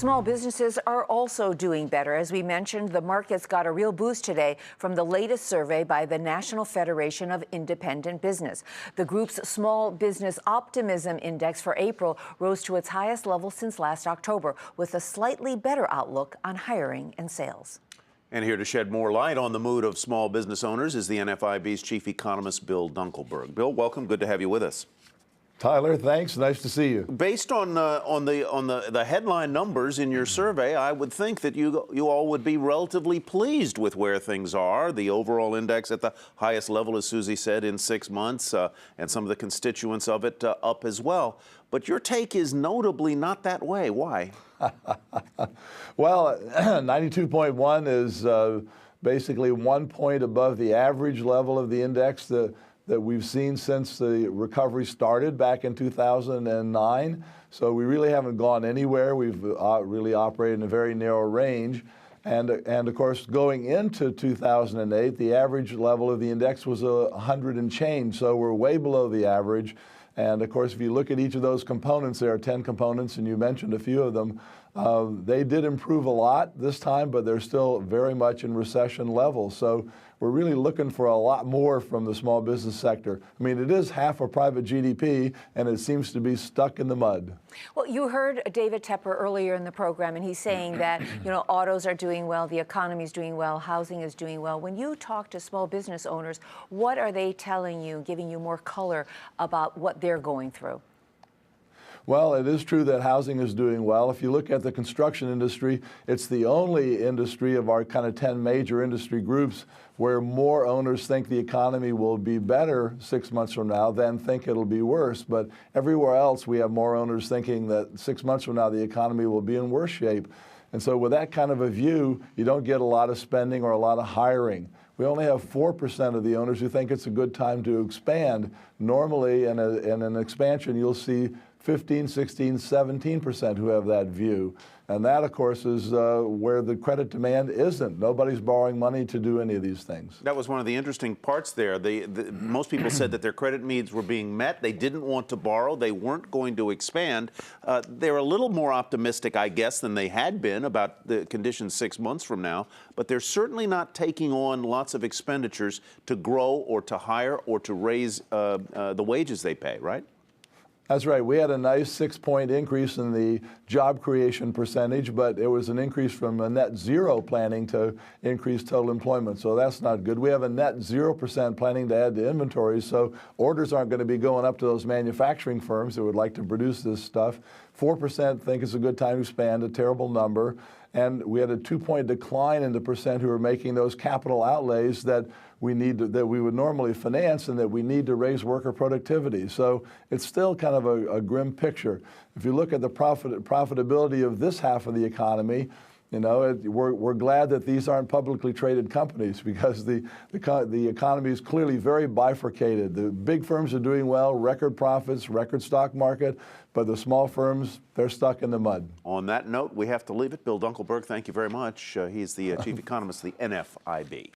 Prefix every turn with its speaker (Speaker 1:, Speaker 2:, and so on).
Speaker 1: Small businesses are also doing better. As we mentioned, the markets got a real boost today from the latest survey by the National Federation of Independent Business. The group's Small Business Optimism Index for April rose to its highest level since last October, with a slightly better outlook on hiring and sales.
Speaker 2: And here to shed more light on the mood of small business owners is the NFIB's chief economist, Bill Dunkelberg. Bill, welcome. Good to have you with us.
Speaker 3: Tyler, thanks. Nice to see you.
Speaker 2: Based on the headline numbers in your survey, I would think that you all would be relatively pleased with where things are. The overall index at the highest level, as Susie said, in 6 months, and some of the constituents of it up as well. But your take is notably not that way. Why?
Speaker 3: Well, 92.1 is basically 1 point above the average level of the index that we've seen since the recovery started back in 2009. So we really haven't gone anywhere. We've really operated in a very narrow range. And of course, going into 2008, the average level of the index was 100 and change. So we're way below the average. And of course, if you look at each of those components, there are 10 components, and you mentioned a few of them. They did improve a lot this time, but they're still very much in recession levels. So we're really looking for a lot more from the small business sector. I mean, it is half of private GDP, and it seems to be stuck in the mud.
Speaker 1: Well, you heard David Tepper earlier in the program, and he's saying that, autos are doing well, the economy is doing well, housing is doing well. When you talk to small business owners, what are they telling you, giving you more color about what they're going through?
Speaker 3: Well, it is true that housing is doing well. If you look at the construction industry, it's the only industry of our kind of 10 major industry groups where more owners think the economy will be better 6 months from now than think it'll be worse. But everywhere else, we have more owners thinking that 6 months from now, the economy will be in worse shape. And so with that kind of a view, you don't get a lot of spending or a lot of hiring. We only have 4% of the owners who think it's a good time to expand. Normally, in an expansion, you'll see 15, 16, 17% who have that view. And that, of course, is where the credit demand isn't. Nobody's borrowing money to do any of these things.
Speaker 2: That was one of the interesting parts there. Most people said that their credit needs were being met. They didn't want to borrow. They weren't going to expand. They're a little more optimistic, I guess, than they had been about the conditions 6 months from now. But they're certainly not taking on lots of expenditures to grow or to hire or to raise the wages they pay, right?
Speaker 3: That's right. We had a nice 6-point increase in the job creation percentage, but it was an increase from a net zero planning to increase total employment. So that's not good. We have a net 0% planning to add to inventories, so orders aren't going to be going up to those manufacturing firms that would like to produce this stuff. 4% think it's a good time to expand, a terrible number. And we had a 2-point decline in the percent who are making those capital outlays that we would normally finance and that we need to raise worker productivity. So it's still kind of a grim picture. If you look at the profitability of this half of the economy, we're glad that these aren't publicly traded companies because the economy is clearly very bifurcated. The big firms are doing well, record profits, record stock market, but the small firms, they're stuck in the mud.
Speaker 2: On that note, we have to leave it. Bill Dunkelberg, thank you very much. He's the chief economist of the NFIB.